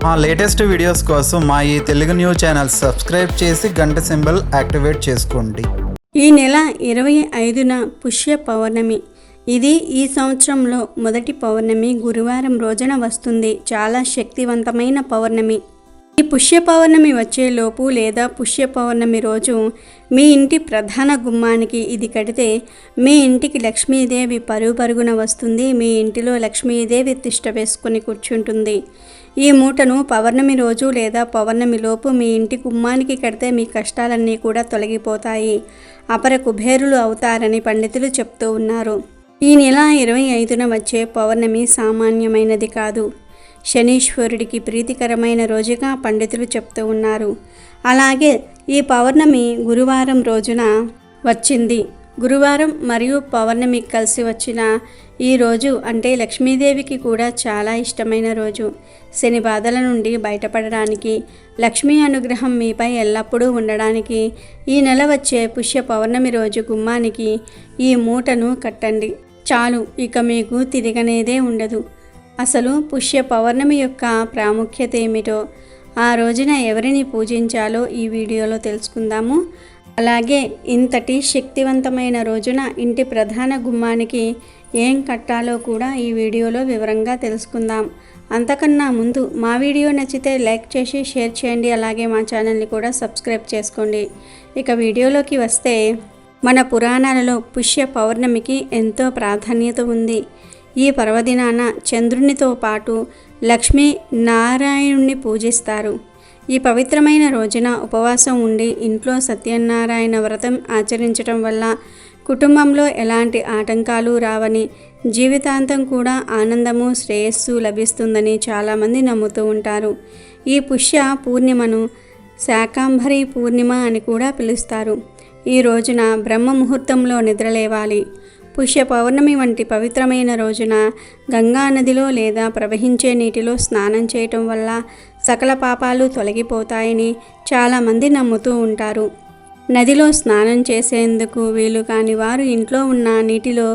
మా latest videos కోసం మా ఈ తెలుగు న్యూస్ ఛానల్ సబ్స్క్రైబ్ చేసి గంట సింబల్ యాక్టివేట్ చేసుకోండి. ఈ నెల 25న పుష్య పౌర్ణమి. ఇది ఈ సంవత్సరంలో మొదటి పౌర్ణమి గురువారం రోజున వస్తుంది. చాలా శక్తివంతమైన పౌర్ణమి. ఈ పుష్య పౌర్ణమి వచ్చేలోపు లేదా పుష్య పౌర్ణమి రోజు మీ ఇంటి ప్రధాన గుమ్మానికి ఇది కడితే మీ ఇంటికి లక్ష్మీదేవి పరుగున వస్తుంది. మీ ఇంటిలో లక్ష్మీదేవి తిష్ట వేసుకుని కూర్చుంటుంది. ఈ మూటను పౌర్ణమి రోజు లేదా పౌర్ణమి లోపు మీ ఇంటి గుమ్మానికి కడితే మీ కష్టాలన్నీ కూడా తొలగిపోతాయి. అపర కుబేరులు అవుతారని పండితులు చెప్తూ ఉన్నారు. ఈ నెల 25న వచ్చే పౌర్ణమి సామాన్యమైనది కాదు. శనీశ్వరుడికి ప్రీతికరమైన రోజుగా పండితులు చెప్తూ ఉన్నారు. అలాగే ఈ పౌర్ణమి గురువారం రోజున వచ్చింది. గురువారం మరియు పౌర్ణమి కలిసి వచ్చిన ఈ రోజు అంటే లక్ష్మీదేవికి కూడా చాలా ఇష్టమైన రోజు. శని బాధల నుండి బయటపడడానికి, లక్ష్మీ అనుగ్రహం మీపై ఎల్లప్పుడూ ఉండడానికి ఈ నెల వచ్చే పుష్య పౌర్ణమి రోజు గుమ్మానికి ఈ మూటను కట్టండి. చాలు, ఇక మీకు తిరగనేదే ఉండదు. అసలు పుష్య పౌర్ణమి యొక్క ప్రాముఖ్యత ఏమిటో, ఆ రోజున ఎవరిని పూజించాలో ఈ వీడియోలో తెలుసుకుందాము. అలాగే ఇంతటి శక్తివంతమైన రోజున ఇంటి ప్రధాన గుమ్మానికి ఏం కట్టాలో కూడా ఈ వీడియోలో వివరంగా తెలుసుకుందాం. అంతకన్నా ముందు మా వీడియో నచ్చితే లైక్ చేసి షేర్ చేయండి. అలాగే మా ఛానల్ని కూడా సబ్స్క్రైబ్ చేసుకోండి. ఇక వీడియోలోకి వస్తే, మన పురాణాలలో పుష్య పౌర్ణమికి ఎంతో ప్రాధాన్యత ఉంది. ఈ పర్వదినాన చంద్రునితో పాటు లక్ష్మీ నారాయణుణ్ణి పూజిస్తారు. ఈ పవిత్రమైన రోజున ఉపవాసం ఉండి ఇంట్లో సత్యనారాయణ వ్రతం ఆచరించడం వల్ల కుటుంబంలో ఎలాంటి ఆటంకాలు రావని, జీవితాంతం కూడా ఆనందము శ్రేయస్సు లభిస్తుందని చాలామంది నమ్ముతూ ఉంటారు. ఈ పుష్య పూర్ణిమను శాకాంబరి పూర్ణిమ అని కూడా పిలుస్తారు. ఈ రోజున బ్రహ్మ ముహూర్తంలో నిద్రలేవాలి. పుష్య పౌర్ణమి వంటి పవిత్రమైన రోజున గంగా నదిలో లేదా ప్రవహించే నీటిలో స్నానం చేయటం వల్ల సకల పాపాలు తొలగిపోతాయని చాలామంది నమ్ముతూ ఉంటారు. నదిలో స్నానం చేసేందుకు వీలు కాని వారు ఇంట్లో ఉన్న నీటిలో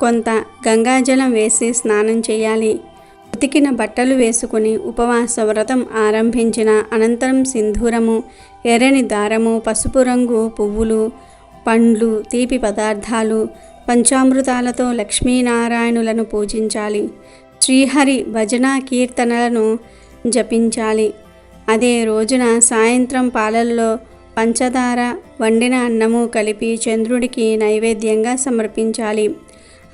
కొంత గంగాజలం వేసి స్నానం చేయాలి. ఉతికిన బట్టలు వేసుకుని ఉపవాస వ్రతం ఆరంభించిన అనంతరం సింధూరము, ఎర్రని దారము, పసుపు రంగు పువ్వులు, పండ్లు, తీపి పదార్థాలు, పంచామృతాలతో లక్ష్మీనారాయణులను పూజించాలి. శ్రీహరి భజన కీర్తనలను జపించాలి. అదే రోజున సాయంత్రం పాలల్లో పంచదార, వండిన అన్నము కలిపి చంద్రుడికి నైవేద్యంగా సమర్పించాలి.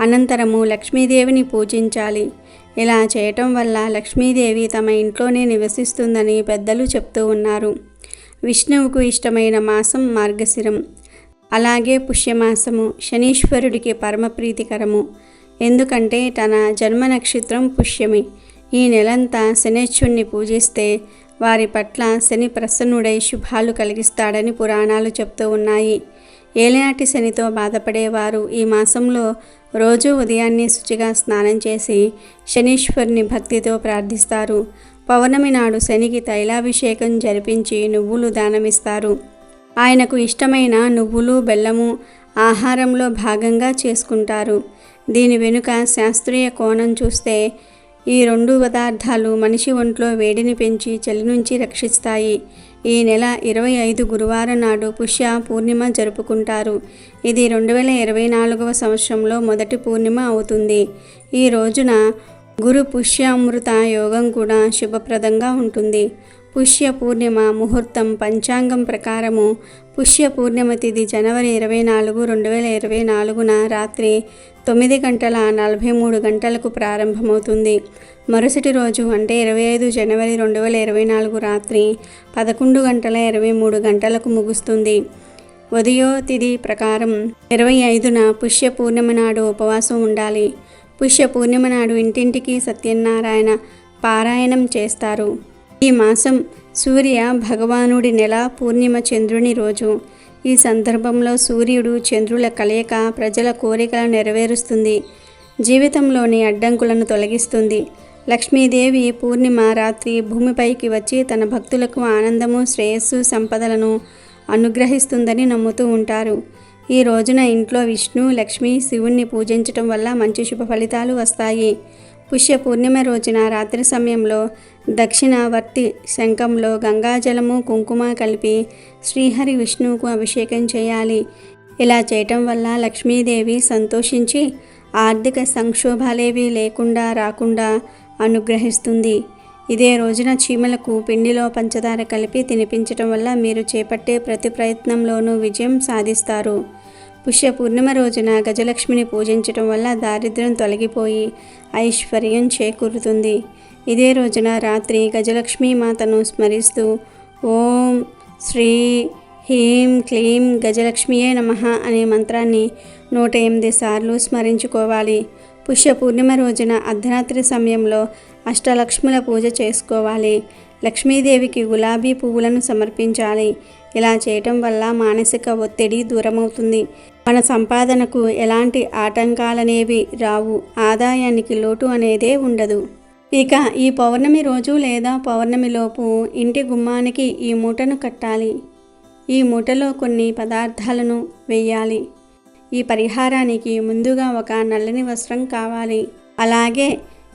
అనంతరము లక్ష్మీదేవిని పూజించాలి. ఇలా చేయటం వల్ల లక్ష్మీదేవి తమ ఇంట్లోనే నివసిస్తుందని పెద్దలు చెప్తూ ఉన్నారు. విష్ణువుకు ఇష్టమైన మాసం మార్గశిరం. అలాగే పుష్యమాసము శనీశ్వరుడికి పరమ ప్రీతికరము. ఎందుకంటే తన జన్మ నక్షత్రం పుష్యమి. ఈ నెలంతా శనేశ్వరుని పూజిస్తే వారి పట్ల శని ప్రసన్నుడై శుభాలు కలిగిస్తాడని పురాణాలు చెప్తూ ఉన్నాయి. ఏలినాటి శనితో బాధపడేవారు ఈ మాసంలో రోజు ఉదయాన్నే శుచిగా స్నానం చేసి శనీశ్వరుని భక్తితో ప్రార్థిస్తారు. పౌర్ణమి నాడు శనికి తైలాభిషేకం జరిపించి నువ్వులు దానమిస్తారు. ఆయనకు ఇష్టమైన నువ్వులు, బెల్లము ఆహారంలో భాగంగా చేసుకుంటారు. దీని వెనుక శాస్త్రీయ కోణం చూస్తే ఈ రెండు పదార్థాలు మనిషి ఒంట్లో వేడిని పెంచి చలి నుంచి రక్షిస్తాయి. ఈ నెల 25 గురువారం నాడు పుష్య పూర్ణిమ జరుపుకుంటారు. ఇది 2024వ సంవత్సరంలో మొదటి పూర్ణిమ అవుతుంది. ఈ రోజున గురు పుష్యామృత యోగం కూడా శుభప్రదంగా ఉంటుంది. పుష్య పూర్ణిమ ముహూర్తం పంచాంగం ప్రకారము పుష్య పూర్ణిమ తిథి జనవరి 24, 2024న రాత్రి 9:43 ప్రారంభమవుతుంది. మరుసటి రోజు అంటే 25 జనవరి 2024 రాత్రి 11:23 ముగుస్తుంది. ఉదయో తిథి ప్రకారం 25న పుష్య పూర్ణిమ నాడు ఉపవాసం ఉండాలి. పుష్య పూర్ణిమ నాడు ఇంటింటికి సత్యనారాయణ పారాయణం చేస్తారు. ఈ మాసం సూర్య భగవానుడి నెల పూర్ణిమ చంద్రుని రోజు. ఈ సందర్భంలో సూర్యుడు చంద్రుల కలయిక ప్రజల కోరికలను నెరవేరుస్తుంది. జీవితంలోని అడ్డంకులను తొలగిస్తుంది. లక్ష్మీదేవి పూర్ణిమ రాత్రి భూమిపైకి వచ్చి తన భక్తులకు ఆనందము, శ్రేయస్సు, సంపదలను అనుగ్రహిస్తుందని నమ్ముతూ ఉంటారు. ఈ రోజున ఇంట్లో విష్ణు, లక్ష్మి, శివుణ్ణి పూజించటం వల్ల మంచి శుభ ఫలితాలు వస్తాయి. పుష్య పూర్ణిమ రోజున రాత్రి సమయంలో దక్షిణావర్తి శంఖంలో గంగాజలము కుంకుమ కలిపి శ్రీహరి విష్ణువుకు అభిషేకం చేయాలి. ఇలా చేయటం వల్ల లక్ష్మీదేవి సంతోషించి ఆర్థిక సంక్షోభాలేవి లేకుండా రాకుండా అనుగ్రహిస్తుంది. ఇదే రోజున చీమలకు పిండిలో పంచదార కలిపి తినిపించటం వల్ల మీరు చేపట్టే ప్రతి ప్రయత్నంలోనూ విజయం సాధిస్తారు. పుష్య పూర్ణిమ రోజున గజలక్ష్మిని పూజించటం వల్ల దారిద్ర్యం తొలగిపోయి ఐశ్వర్యం చేకూరుతుంది. ఇదే రోజున రాత్రి గజలక్ష్మీ మాతను స్మరిస్తూ ఓం శ్రీ హ్రీం క్లీం గజలక్ష్మియే నమః అనే మంత్రాన్ని 108 సార్లు స్మరించుకోవాలి. పుష్య పూర్ణిమ రోజున అర్ధరాత్రి సమయంలో అష్టలక్ష్ముల పూజ చేసుకోవాలి. లక్ష్మీదేవికి గులాబీ పువ్వులను సమర్పించాలి. ఇలా చేయటం వల్ల మానసిక ఒత్తిడి దూరమవుతుంది. మన సంపాదనకు ఎలాంటి ఆటంకాలనేవి రావు. ఆదాయానికి లోటు అనేదే ఉండదు. ఇక ఈ పౌర్ణమి రోజు లేదా పౌర్ణమిలోపు ఇంటి గుమ్మానికి ఈ మూటను కట్టాలి. ఈ మూటలో కొన్ని పదార్థాలను వేయాలి. ఈ పరిహారానికి ముందుగా ఒక నల్లని వస్త్రం కావాలి. అలాగే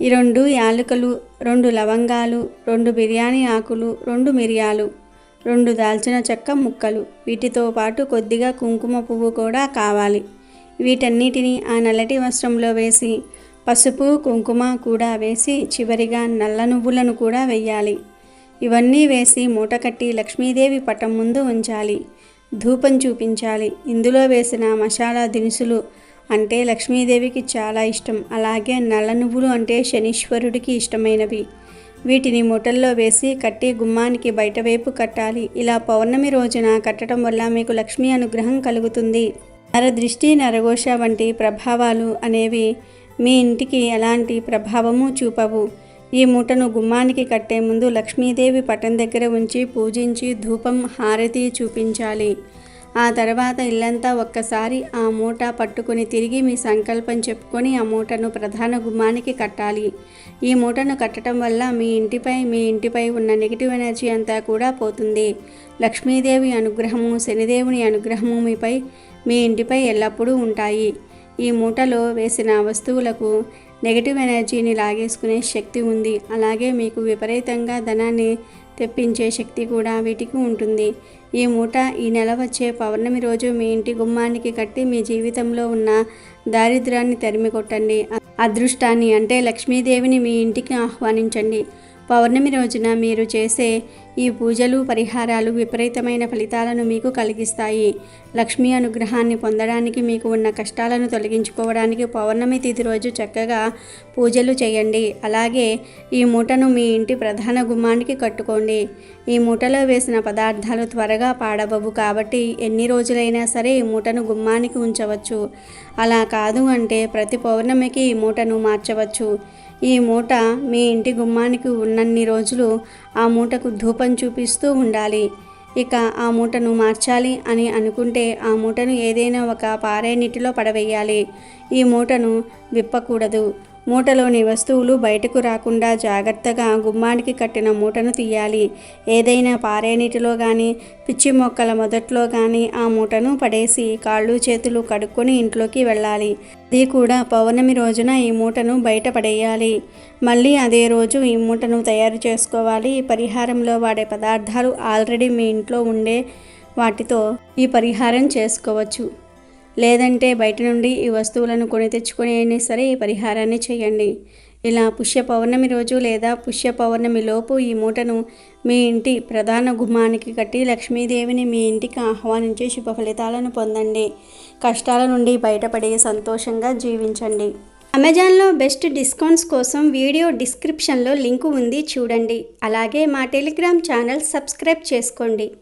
2 యాలకులు, 2 లవంగాలు, 2 బిర్యానీ ఆకులు, 2 మిరియాలు, 2 దాల్చిన చెక్క ముక్కలు, వీటితో పాటు కొద్దిగా కుంకుమ పువ్వు కూడా కావాలి. వీటన్నిటిని ఆ నల్లటి వస్త్రంలో వేసి పసుపు కుంకుమ కూడా వేసి చివరిగా నల్ల నువ్వులను కూడా వేయాలి. ఇవన్నీ వేసి మూట కట్టి లక్ష్మీదేవి పటం ముందు ఉంచాలి. ధూపం చూపించాలి. ఇందులో వేసిన మసాలా దినుసులు అంటే లక్ష్మీదేవికి చాలా ఇష్టం. అలాగే నల్ల నువ్వులు అంటే శనీశ్వరుడికి ఇష్టమైనవి. వీటిని మూటల్లో వేసి కట్టి గుమ్మానికి బయటవైపు కట్టాలి. ఇలా పౌర్ణమి రోజున కట్టడం వల్ల మీకు లక్ష్మీ అనుగ్రహం కలుగుతుంది. నరదృష్టి, నరఘోష వంటి ప్రభావాలు అనేవి మీ ఇంటికి ఎలాంటి ప్రభావము చూపవు. ఈ మూటను గుమ్మానికి కట్టే ముందు లక్ష్మీదేవి పటం దగ్గర ఉంచి పూజించి ధూపం హారతి చూపించాలి. ఆ తర్వాత ఇల్లంతా ఒక్కసారి ఆ మూట పట్టుకొని తిరిగి మీ సంకల్పం చెప్పుకొని ఆ మూటను ప్రధాన గుమ్మానికి కట్టాలి. ఈ మూటను కట్టడం వల్ల మీ ఇంటిపై ఉన్న నెగిటివ్ ఎనర్జీ అంతా కూడా పోతుంది. లక్ష్మీదేవి అనుగ్రహము, శనిదేవుని అనుగ్రహము మీ ఇంటిపై ఎల్లప్పుడూ ఉంటాయి. ఈ మూటలో వేసిన వస్తువులకు నెగిటివ్ ఎనర్జీని లాగేసుకునే శక్తి ఉంది. అలాగే మీకు విపరీతంగా ధనాన్ని తెప్పించే శక్తి కూడా వీటికి ఉంటుంది. ఈ మూట ఈ నెల వచ్చే పౌర్ణమి రోజు మీ ఇంటి గుమ్మానికి కట్టి మీ జీవితంలో ఉన్న దారిద్ర్యాన్ని తరిమి కొట్టండి. అదృష్టాన్ని అంటే లక్ష్మీదేవిని మీ ఇంటికి ఆహ్వానించండి. పౌర్ణమి రోజున మీరు చేసే ఈ పూజలు, పరిహారాలు విపరీతమైన ఫలితాలను మీకు కలిగిస్తాయి. లక్ష్మీ అనుగ్రహాన్ని పొందడానికి, మీకు ఉన్న కష్టాలను తొలగించుకోవడానికి పౌర్ణమి తిథి రోజు చక్కగా పూజలు చేయండి. అలాగే ఈ మూటను మీ ఇంటి ప్రధాన గుమ్మానికి కట్టుకోండి. ఈ మూటలో వేసిన పదార్థాలు త్వరగా పాడవవు కాబట్టి ఎన్ని రోజులైనా సరే ఈ మూటను గుమ్మానికి ఉంచవచ్చు. అలా కాదు అంటే ప్రతి పౌర్ణమికి ఈ మూటను మార్చవచ్చు. ఈ మూట మీ ఇంటి గుమ్మానికి ఉన్నన్ని రోజులు ఆ మూటకు ధూపం చూపిస్తూ ఉండాలి. ఇక ఆ మూటను మార్చాలి అని అనుకుంటే ఆ మూటను ఏదైనా ఒక పారే నీటిలో పడవేయాలి. ఈ మూటను విప్పకూడదు. మూటలోని వస్తువులు బయటకు రాకుండా జాగ్రత్తగా గుమ్మానికి కట్టిన మూటను తీయాలి. ఏదైనా పారే నీటిలో కానీ, పిచ్చి మొక్కల మొదట్లో కానీ ఆ మూటను పడేసి కాళ్ళు చేతులు కడుక్కొని ఇంట్లోకి వెళ్ళాలి. అది కూడా పౌర్ణమి రోజున ఈ మూటను బయట పడేయాలి. మళ్ళీ అదే రోజు ఈ మూటను తయారు చేసుకోవాలి. ఈ పరిహారంలో వాడే పదార్థాలు ఆల్రెడీ మీ ఇంట్లో ఉండే వాటితో ఈ పరిహారం చేసుకోవచ్చు. లేదంటే బయట నుండి ఈ వస్తువులను కొని తెచ్చుకొని అయినా సరే ఈ పరిహారాన్ని చేయండి. ఇలా పుష్య పౌర్ణమి రోజు లేదా పుష్య పౌర్ణమి లోపు ఈ మూటను మీ ఇంటి ప్రధాన గుమ్మానికి కట్టి లక్ష్మీదేవిని మీ ఇంటికి ఆహ్వానించి శుభ ఫలితాలను పొందండి. కష్టాల నుండి బయటపడి సంతోషంగా జీవించండి. అమెజాన్లో బెస్ట్ డిస్కౌంట్స్ కోసం వీడియో డిస్క్రిప్షన్లో లింకు ఉంది, చూడండి. అలాగే మా టెలిగ్రామ్ ఛానల్ సబ్స్క్రైబ్ చేసుకోండి.